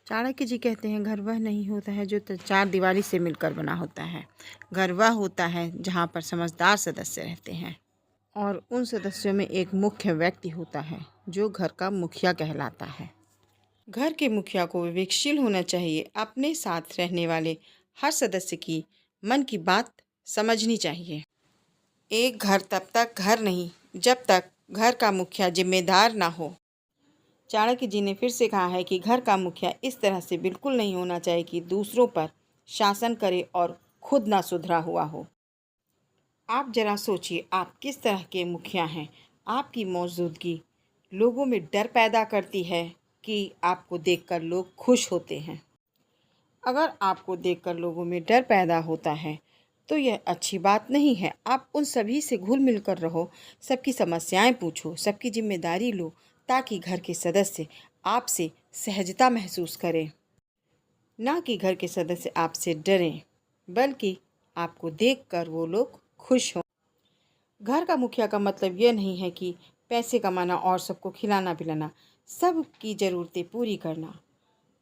चाणक्य जी कहते हैं, घर वह नहीं होता है जो चार दीवारी से मिलकर बना होता है। घर वह होता है जहाँ पर समझदार सदस्य रहते हैं और उन सदस्यों में एक मुख्य व्यक्ति होता है जो घर का मुखिया कहलाता है। घर के मुखिया को विवेकशील होना चाहिए। अपने साथ रहने वाले हर सदस्य की मन की बात समझनी चाहिए। एक घर तब तक घर नहीं जब तक घर का मुखिया जिम्मेदार ना हो। चाणक्य जी ने फिर से कहा है कि घर का मुखिया इस तरह से बिल्कुल नहीं होना चाहिए कि दूसरों पर शासन करे और खुद ना सुधरा हुआ हो। आप जरा सोचिए, आप किस तरह के मुखिया हैं। आपकी मौजूदगी लोगों में डर पैदा करती है कि आपको देखकर लोग खुश होते हैं। अगर आपको देखकर लोगों में डर पैदा होता है तो यह अच्छी बात नहीं है। आप उन सभी से घुल मिल कर रहो, सबकी समस्याएं पूछो, सबकी जिम्मेदारी लो, ताकि घर के सदस्य आपसे सहजता महसूस करें। ना कि घर के सदस्य आपसे डरें, बल्कि आपको देखकर वो लोग खुश हों। घर का मुखिया का मतलब यह नहीं है कि पैसे कमाना और सबको खिलाना पिलाना, सबकी ज़रूरतें पूरी करना।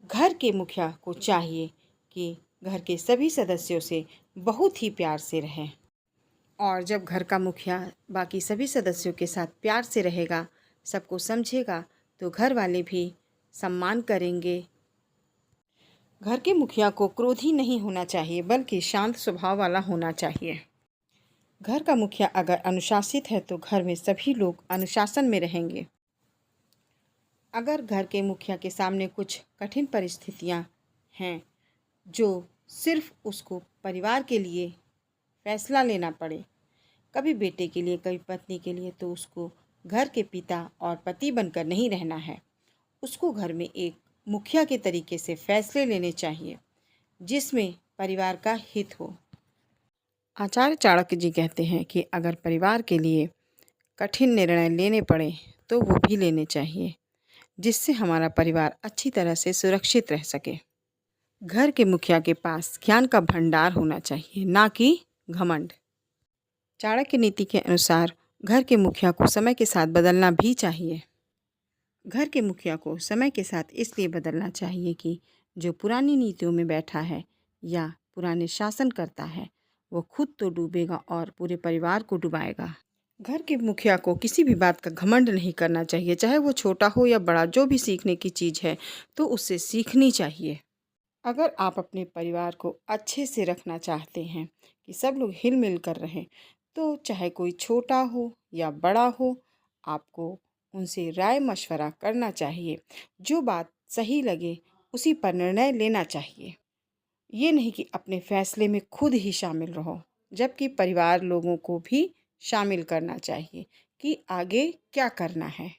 घर के मुखिया को चाहिए कि घर के सभी सदस्यों से बहुत ही प्यार से रहें। और जब घर का मुखिया बाकी सभी सदस्यों के साथ प्यार से रहेगा, सबको समझेगा, तो घर वाले भी सम्मान करेंगे। घर के मुखिया को क्रोधी नहीं होना चाहिए, बल्कि शांत स्वभाव वाला होना चाहिए। घर का मुखिया अगर अनुशासित है तो घर में सभी लोग अनुशासन में रहेंगे। अगर घर के मुखिया के सामने कुछ कठिन परिस्थितियां हैं जो सिर्फ उसको परिवार के लिए फैसला लेना पड़े, कभी बेटे के लिए कभी पत्नी के लिए, तो उसको घर के पिता और पति बनकर नहीं रहना है। उसको घर में एक मुखिया के तरीके से फैसले लेने चाहिए जिसमें परिवार का हित हो। आचार्य चाणक्य जी कहते हैं कि अगर परिवार के लिए कठिन निर्णय लेने पड़े तो वो भी लेने चाहिए, जिससे हमारा परिवार अच्छी तरह से सुरक्षित रह सके। घर के मुखिया के पास ज्ञान का भंडार होना चाहिए, ना कि घमंड। चाणक्य नीति के अनुसार घर के मुखिया को समय के साथ बदलना भी चाहिए। घर के मुखिया को समय के साथ इसलिए बदलना चाहिए कि जो पुरानी नीतियों में बैठा है या पुराने शासन करता है, वो खुद तो डूबेगा और पूरे परिवार को डुबाएगा। घर के मुखिया को किसी भी बात का घमंड नहीं करना चाहिए, चाहे वो छोटा हो या बड़ा। जो भी सीखने की चीज़ है तो उससे सीखनी चाहिए। अगर आप अपने परिवार को अच्छे से रखना चाहते हैं कि सब लोग हिल मिल कर रहें, तो चाहे कोई छोटा हो या बड़ा हो, आपको उनसे राय मशवरा करना चाहिए। जो बात सही लगे उसी पर निर्णय लेना चाहिए। ये नहीं कि अपने फैसले में खुद ही शामिल रहो, जबकि परिवार लोगों को भी शामिल करना चाहिए कि आगे क्या करना है।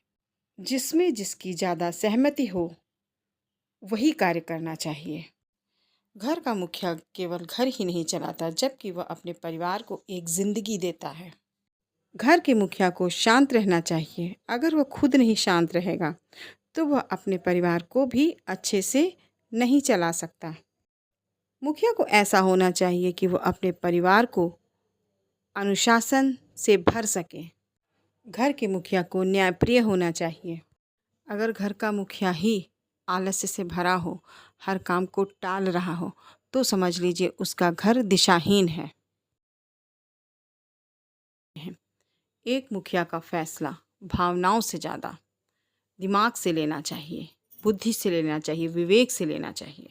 जिसमें जिसकी ज़्यादा सहमति हो वही कार्य करना चाहिए। घर का मुखिया केवल घर ही नहीं चलाता, जबकि वह अपने परिवार को एक जिंदगी देता है। घर के मुखिया को शांत रहना चाहिए। अगर वह खुद नहीं शांत रहेगा तो वह अपने परिवार को भी अच्छे से नहीं चला सकता। मुखिया को ऐसा होना चाहिए कि वह अपने परिवार को अनुशासन से भर सके। घर के मुखिया को न्यायप्रिय होना चाहिए। अगर घर का मुखिया ही आलस्य से भरा हो, हर काम को टाल रहा हो, तो समझ लीजिए उसका घर दिशाहीन है। एक मुखिया का फैसला भावनाओं से ज़्यादा दिमाग से लेना चाहिए, बुद्धि से लेना चाहिए, विवेक से लेना चाहिए।